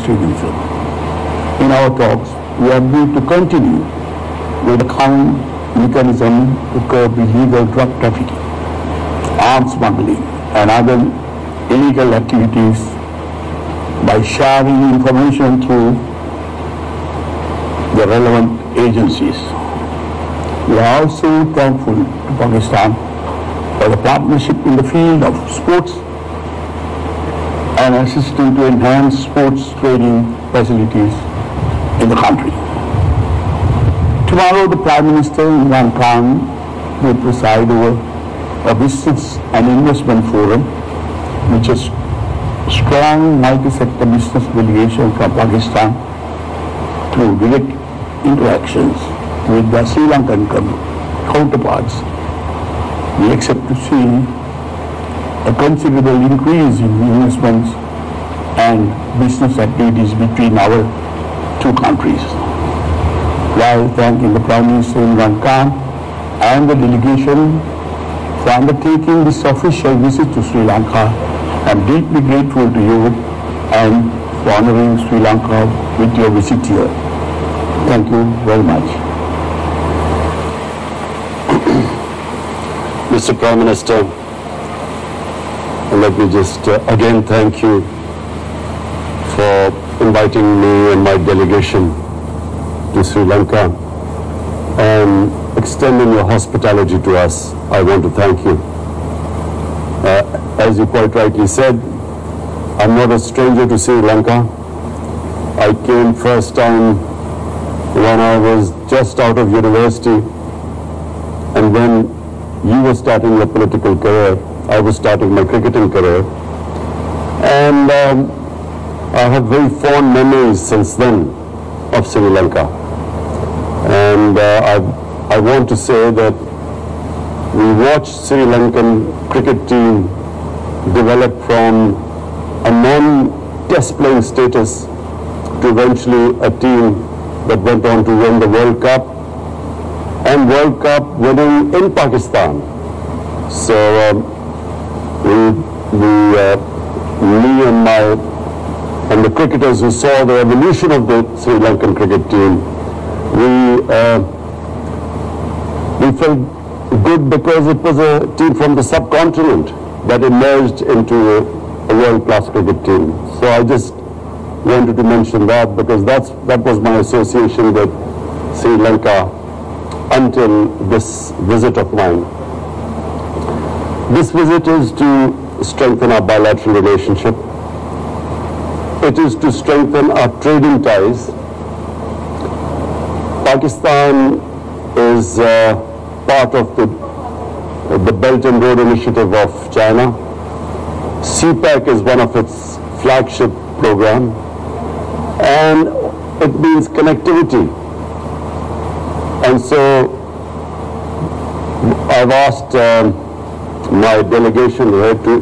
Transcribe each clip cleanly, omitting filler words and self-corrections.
extremism. In our talks, we are going to continue with the common mechanism to curb illegal drug trafficking, arms smuggling, and other illegal activities by sharing information through the relevant agencies. We are also thankful to Pakistan for the partnership in the field of sports and assisting to enhance sports training facilities in the country. Tomorrow, the Prime Minister Imran Khan will preside over a business and investment forum, which is a strong multi-sector business delegation from Pakistan through direct interactions with the Sri Lankan counterparts. We expect to see a considerable increase in investments and business activities between our two countries. While thanking the Prime Minister Imran Khan and the delegation for undertaking this official visit to Sri Lanka, I am deeply grateful to you and for honoring Sri Lanka with your visit here. Thank you very much. Mr. Prime Minister, let me just again thank you for inviting me and my delegation to Sri Lanka and extending your hospitality to us. I want to thank you. As you quite rightly said, I'm not a stranger to Sri Lanka. I came first time when I was just out of university, and when you were starting your political career, I was starting my cricketing career. And I have very fond memories since then of Sri Lanka. And I want to say that we watched Sri Lankan cricket team develop from a non-test playing status to eventually a team that went on to win the World Cup, and World Cup winning in Pakistan. So me and the cricketers who saw the evolution of the Sri Lankan cricket team, we felt good because it was a team from the subcontinent that emerged into a world-class cricket team. So I just wanted to mention that because that was my association with Sri Lanka until this visit of mine. This visit is to strengthen our bilateral relationship. It is to strengthen our trading ties. Pakistan is part of the Belt and Road Initiative of China. CPEC is one of its flagship program, and it means connectivity. And so I've asked my delegation here to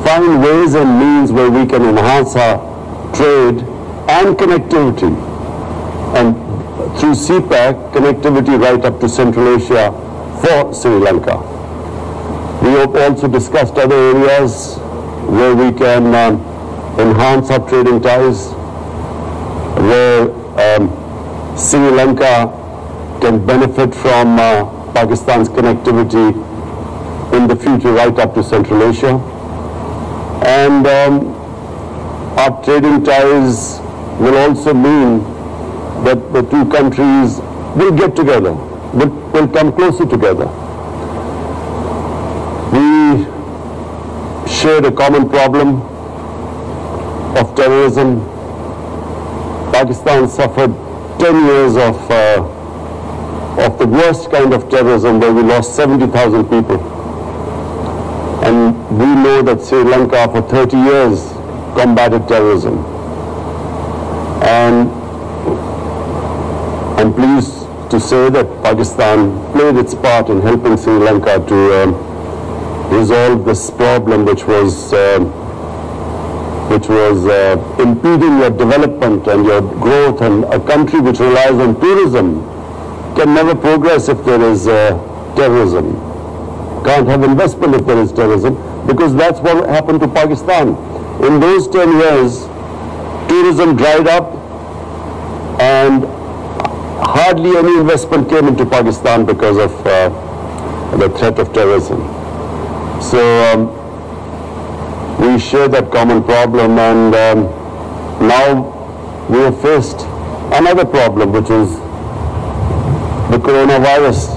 find ways and means where we can enhance our trade and connectivity. And through CPEC, connectivity right up to Central Asia for Sri Lanka. We have also discussed other areas where we can enhance our trading ties, where Sri Lanka can benefit from Pakistan's connectivity in the future right up to Central Asia. And our trading ties will also mean that the two countries will get together, will come closer together. We shared a common problem of terrorism. Pakistan suffered 10 years of the worst kind of terrorism where we lost 70,000 people. And we know that Sri Lanka for 30 years combated terrorism. And I'm pleased to say that Pakistan played its part in helping Sri Lanka to resolve this problem which was impeding your development and your growth, and a country which relies on tourism can never progress if there is terrorism. Can't have investment if there is terrorism, because that's what happened to Pakistan. In those 10 years, tourism tourism dried up, and hardly any investment came into Pakistan because of the threat of terrorism. So we share that common problem, and now we have faced another problem, which is the coronavirus.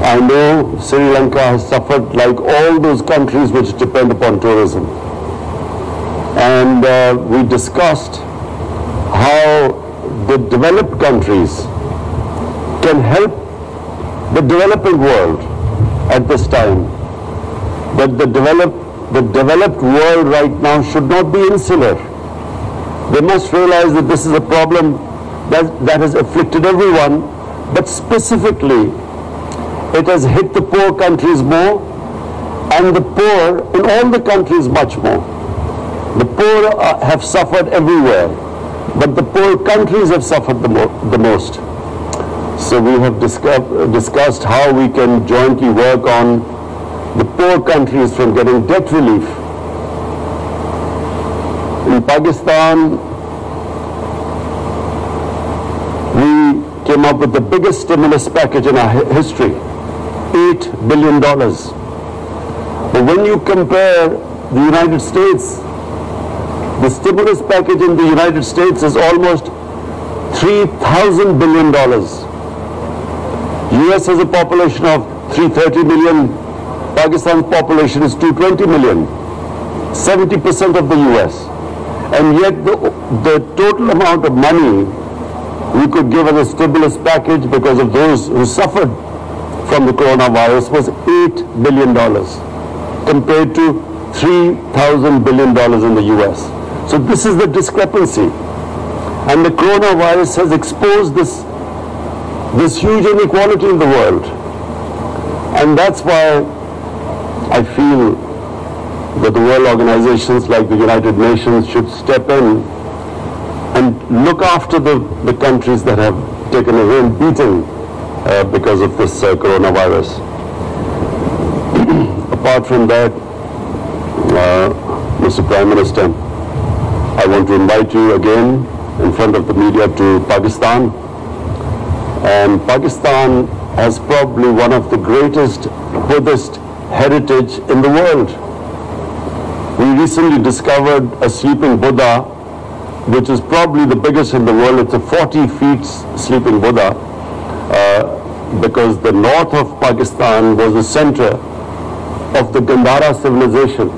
I know Sri Lanka has suffered like all those countries which depend upon tourism. And we discussed how the developed countries can help the developing world at this time. But the developed world right now should not be insular. They must realize that this is a problem that has afflicted everyone, but specifically it has hit the poor countries more, and the poor in all the countries much more. The poor have suffered everywhere, but the poor countries have suffered the most. So we have discussed how we can jointly work on the poor countries from getting debt relief. In Pakistan, we came up with the biggest stimulus package in our history, $8 billion. But when you compare the United States, the stimulus package in the United States is almost $3,000 billion. US has a population of 330 million. Pakistan's population is 220 million, 70% of the US. And yet the total amount of money we could give as a stimulus package because of those who suffered from the coronavirus was $8 billion compared to $3,000 billion in the US. So this is the discrepancy. And the coronavirus has exposed this huge inequality in the world. And that's why I feel that the world organizations like the United Nations should step in and look after the countries that have taken a real beating because of this coronavirus. Apart from that, Mr. Prime Minister, I want to invite you again in front of the media to Pakistan. And Pakistan has probably one of the greatest Buddhist heritage in the world. We recently discovered a sleeping Buddha, which is probably the biggest in the world. It's a 40 feet sleeping Buddha, because the north of Pakistan was the center of the Gandhara civilization,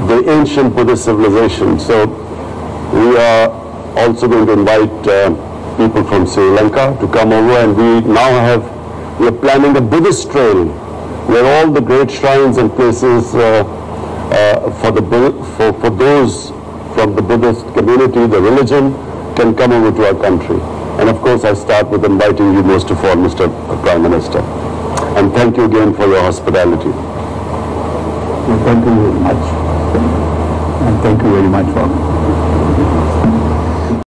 the ancient Buddhist civilization. So we are also going to invite people from Sri Lanka to come over, and we are planning a Buddhist trail where all the great shrines and places for those from the Buddhist community, the religion, can come over to our country. And of course, I start with inviting you most of all, Mr. Prime Minister. And thank you again for your hospitality. Well, thank you very much. And thank you very much for